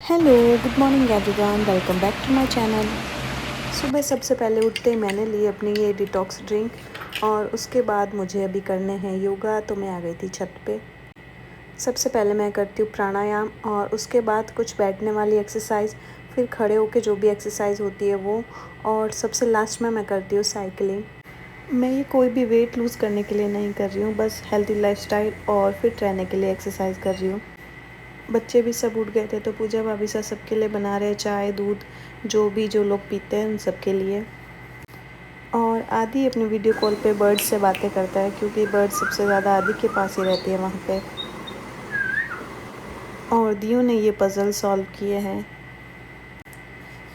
Hello, good morning everyone, welcome back to my channel. सुबह सबसे पहले उठते ही मैंने ली अपनी ये डिटॉक्स ड्रिंक और उसके बाद मुझे अभी करने हैं योगा, तो मैं आ गई थी छत पे। सबसे पहले मैं करती हूँ प्राणायाम और उसके बाद कुछ बैठने वाली एक्सरसाइज, फिर खड़े होकर जो भी एक्सरसाइज होती है वो, और सबसे लास्ट में मैं करती हूँ साइकिलिंग। मैं ये कोई भी वेट लूज़ करने के लिए नहीं कर रही हूँ, बस हेल्दी लाइफस्टाइल और फिट रहने के लिए एक्सरसाइज कर रही हूँ। बच्चे भी सब उठ गए थे तो पूजा भाभी सा सबके लिए बना रहे चाय दूध, जो लोग पीते हैं उन सब के लिए। और आदि अपनी वीडियो कॉल पे बर्ड से बातें करता है, क्योंकि बर्ड सबसे ज़्यादा आदि के पास ही रहती है वहाँ पे। और दियो ने ये पज़ल सॉल्व किए हैं।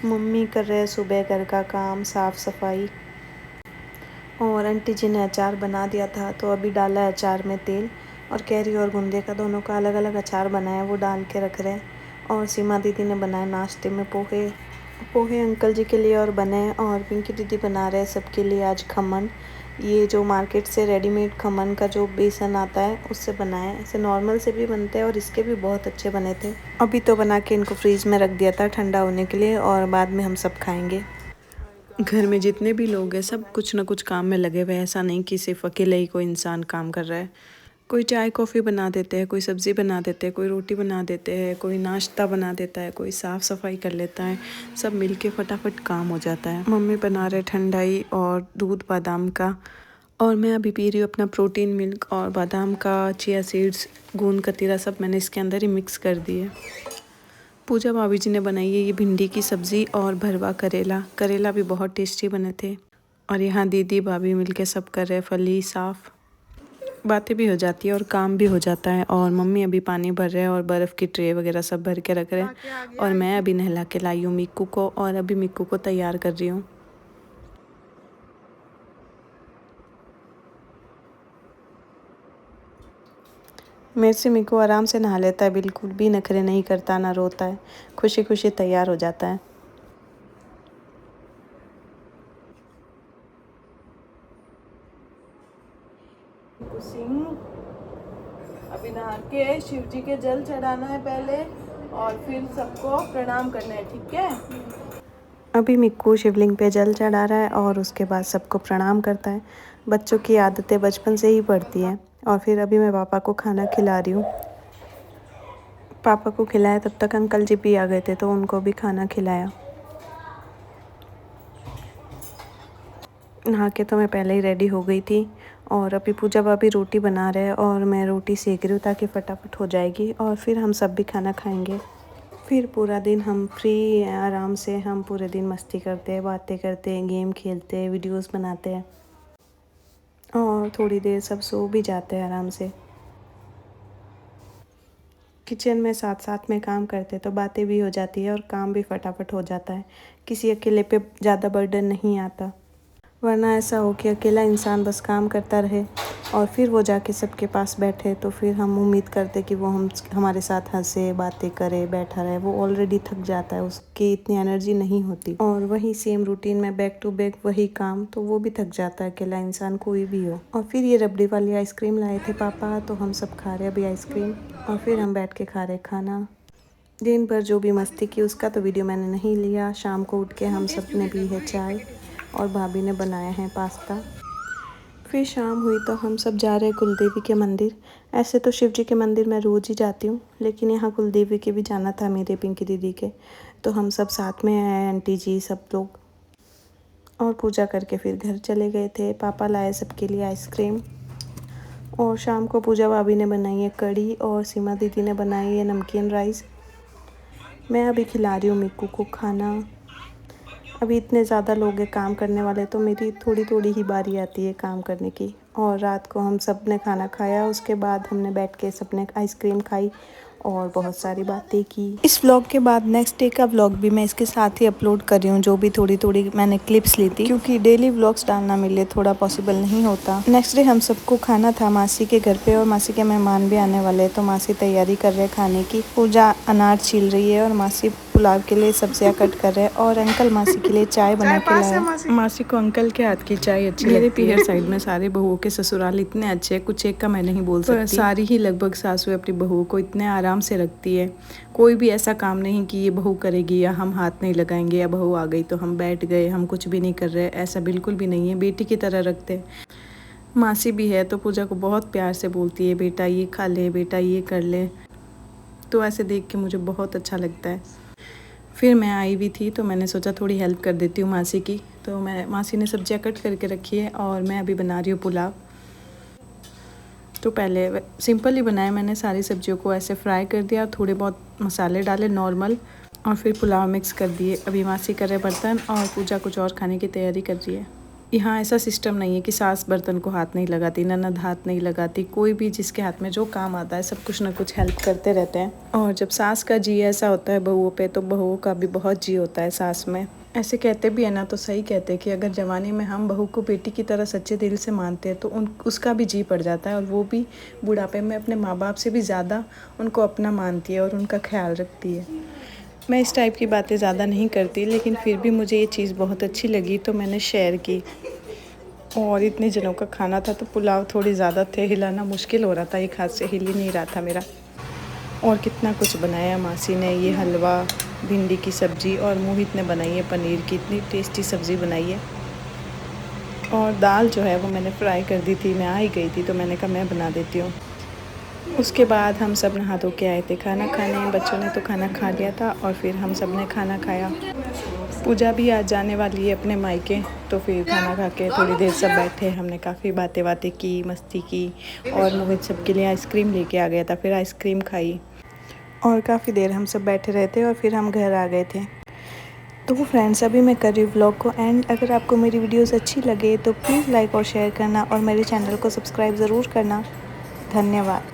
मम्मी कर रहे हैं सुबह घर का काम, साफ़ सफाई। और आंटी जी ने अचार बना दिया था तो अभी डाला है अचार में तेल, और कैरी और गुंदे का दोनों का अलग अलग अचार बनाया, वो डाल के रख रहे हैं। और सीमा दीदी ने बनाए नाश्ते में पोहे। पोहे अंकल जी के लिए और बने, और पिंकी दीदी बना रहे हैं सबके लिए आज खमन। ये जो मार्केट से रेडीमेड खमन का जो बेसन आता है उससे बनाए, ऐसे नॉर्मल से भी बनते हैं और इसके भी बहुत अच्छे बने थे। अभी तो बना के इनको फ्रीज़ में रख दिया था ठंडा होने के लिए, और बाद में हम सब खाएंगे। घर में जितने भी लोग हैं सब कुछ ना कुछ काम में लगे हुए हैं, ऐसा नहीं कि सिर्फ अकेले ही कोई इंसान काम कर रहा है। कोई चाय कॉफ़ी बना देते हैं, कोई सब्ज़ी बना देते हैं, कोई रोटी बना देते हैं, कोई नाश्ता बना देता है, कोई साफ़ सफाई कर लेता है। सब मिलके फटाफट काम हो जाता है। मम्मी बना रहे ठंडाई और दूध बादाम का, और मैं अभी पी रही हूँ अपना प्रोटीन मिल्क, और बादाम का, चिया सीड्स, गोंद कतीरा सब मैंने इसके अंदर ही मिक्स कर दिए। पूजा भाभी जी ने बनाई है ये भिंडी की सब्ज़ी और भरवा करेला। करेला भी बहुत टेस्टी बने थे। और यहाँ दीदी भाभी मिलके सब कर रहे हैं फली साफ़। बातें भी हो जाती है और काम भी हो जाता है। और मम्मी अभी पानी भर रहे हैं और बर्फ़ की ट्रे वगैरह सब भर के रख रहे हैं। और मैं अभी नहला के लाई हूँ मिक्कू को, और अभी मिक्कू को तैयार कर रही हूँ। मेरे से मिक्कू आराम से नहा लेता है, बिल्कुल भी नखरे नहीं करता, ना रोता है, खुशी खुशी तैयार हो जाता है। सिंह अभी नहा के शिव जी के जल चढ़ाना है पहले, और फिर सबको प्रणाम करना है, ठीक है। अभी मिक्कू शिवलिंग पे जल चढ़ा रहा है और उसके बाद सबको प्रणाम करता है। बच्चों की आदतें बचपन से ही पड़ती हैं। और फिर अभी मैं पापा को खाना खिला रही हूँ। पापा को खिलाया तब तक अंकल जी भी आ गए थे तो उनको भी खाना खिलाया। नहा के तो मैं पहले ही रेडी हो गई थी। और अभी पूजा भाभी रोटी बना रहे हैं और मैं रोटी सेक रही हूँ ताकि फटाफट हो जाएगी, और फिर हम सब भी खाना खाएंगे। फिर पूरा दिन हम फ्री हैं, आराम से हम पूरे दिन मस्ती करते हैं, बातें करते हैं, गेम खेलते हैं, वीडियोस बनाते हैं, और थोड़ी देर सब सो भी जाते हैं आराम से। किचन में साथ साथ में काम करते तो बातें भी हो जाती है और काम भी फटाफट हो जाता है। किसी अकेले पे ज़्यादा बर्डन नहीं आता, वरना ऐसा हो कि अकेला इंसान बस काम करता रहे और फिर वो जाके सबके पास बैठे, तो फिर हम उम्मीद करते कि वो हमारे साथ हंसे, बातें करे, बैठा रहे। वो ऑलरेडी थक जाता है, उसकी इतनी एनर्जी नहीं होती, और वही सेम रूटीन में बैक टू बैक वही काम, तो वो भी थक जाता है, अकेला इंसान कोई भी हो। और फिर ये रबड़ी वाली आइसक्रीम लाए थे पापा, तो हम सब खा रहे अभी आइसक्रीम, और फिर हम बैठ के खा रहे खाना। दिन भर जो भी मस्ती की उसका तो वीडियो मैंने नहीं लिया। शाम को उठ के हम सब ने पी है चाय, और भाभी ने बनाया है पास्ता। फिर शाम हुई तो हम सब जा रहे कुलदेवी के मंदिर। ऐसे तो शिव जी के मंदिर मैं रोज़ ही जाती हूँ, लेकिन यहाँ कुलदेवी के भी जाना था मेरे पिंकी दीदी के, तो हम सब साथ में आए, आंटी जी सब लोग, और पूजा करके फिर घर चले गए थे। पापा लाए सबके लिए आइसक्रीम। और शाम को पूजा भाभी ने बनाई है कढ़ी, और सीमा दीदी ने बनाई है नमकीन राइस। मैं अभी खिला रही हूँ मिक्कू को खाना। अभी इतने ज़्यादा लोग हैं काम करने वाले, तो मेरी थोड़ी थोड़ी ही बारी आती है काम करने की। और रात को हम सब ने खाना खाया, उसके बाद हमने बैठ के सब ने आइसक्रीम खाई और बहुत सारी बातें की। इस व्लॉग के बाद नेक्स्ट डे का व्लॉग भी मैं इसके साथ ही अपलोड कर रही हूँ, जो भी थोड़ी थोड़ी मैंने क्लिप्स ली थी, क्योंकि डेली व्लॉग्स डालना मेरे लिए थोड़ा पॉसिबल नहीं होता। नेक्स्ट डे हम सबको खाना था मासी के घर पे, और मासी के मेहमान भी आने वाले हैं, तो मासी तैयारी कर रहे हैं खाने की। पूजा अनार छील रही है और मासी पुलाव के लिए सब्जियां कट कर रहे हैं और अंकल मासी के लिए चाय बना के लाए। मासी को अंकल के हाथ की चाय अच्छी लगती है। मेरे पीहर साइड में सारे बहुओं के ससुराल इतने अच्छे हैं, कुछ एक का मैं नहीं बोल सकती। सारी ही लगभग सासुएं अपनी बहुओं को इतने आराम से रखती है। कोई भी ऐसा काम नहीं कि ये बहू करेगी या हम हाथ नहीं लगाएंगे, या बहू आ गई तो हम बैठ गए, हम कुछ भी नहीं कर रहे, ऐसा बिल्कुल भी नहीं है। बेटी की तरह रखते। मासी भी है तो पूजा को बहुत प्यार से बोलती है, बेटा ये खा ले, बेटा ये कर ले। तो ऐसे देख के मुझे बहुत अच्छा लगता है। फिर मैं आई भी थी तो मैंने सोचा थोड़ी हेल्प कर देती हूँ मासी की। तो मासी ने सब्जियाँ कट करके रखी है और मैं अभी बना रही हूँ पुलाव। तो पहले सिंपल ही बनाया मैंने, सारी सब्जियों को ऐसे फ्राई कर दिया, थोड़े बहुत मसाले डाले नॉर्मल, और फिर पुलाव मिक्स कर दिए। अभी मासी कर रहे बर्तन और पूजा कुछ और खाने की तैयारी कर रही है। यहाँ ऐसा सिस्टम नहीं है कि सास बर्तन को हाथ नहीं लगाती, ननद हाथ नहीं लगाती। कोई भी जिसके हाथ में जो काम आता है सब कुछ ना कुछ हेल्प करते रहते हैं। और जब सास का जी ऐसा होता है बहुओं पे, तो बहुओं का भी बहुत जी होता है सास में। ऐसे कहते भी है ना, तो सही कहते हैं कि अगर जवानी में हम बहू को बेटी की तरह सच्चे दिल से मानते हैं तो उसका भी जी पड़ जाता है, और वो भी बुढ़ापे में अपने माँ बाप से भी ज़्यादा उनको अपना मानती है और उनका ख्याल रखती है। मैं इस टाइप की बातें ज़्यादा नहीं करती, लेकिन फिर भी मुझे ये चीज़ बहुत अच्छी लगी तो मैंने शेयर की। और इतने जनों का खाना था तो पुलाव थोड़ी ज़्यादा थे, हिलाना मुश्किल हो रहा था, एक हाथ से हिल ही नहीं रहा था मेरा। और कितना कुछ बनाया मासी ने, ये हलवा, भिंडी की सब्ज़ी, और मोहित ने बनाई है पनीर की, इतनी टेस्टी सब्ज़ी बनाई है। और दाल जो है वो मैंने फ्राई कर दी थी, मैं आ ही गई थी तो मैंने कहा मैं बना देती हूँ। उसके बाद हम सब नहा धो के आए थे खाना खाने। बच्चों ने तो खाना खा लिया था और फिर हम सब ने खाना खाया। पूजा भी आज जाने वाली है अपने मायके, तो फिर खाना खा के थोड़ी देर सब बैठे, हमने काफ़ी बातें की, मस्ती की, और मोहित सब के लिए आइसक्रीम लेके आ गया था, फिर आइसक्रीम खाई और काफ़ी देर हम सब बैठे रहे थे और फिर हम घर आ गए थे। तो फ्रेंड्स, अभी मैं कर रही हूँ व्लॉग को एंड। अगर आपको मेरी वीडियोस अच्छी लगे तो प्लीज़ लाइक और शेयर करना और मेरे चैनल को सब्सक्राइब ज़रूर करना। धन्यवाद।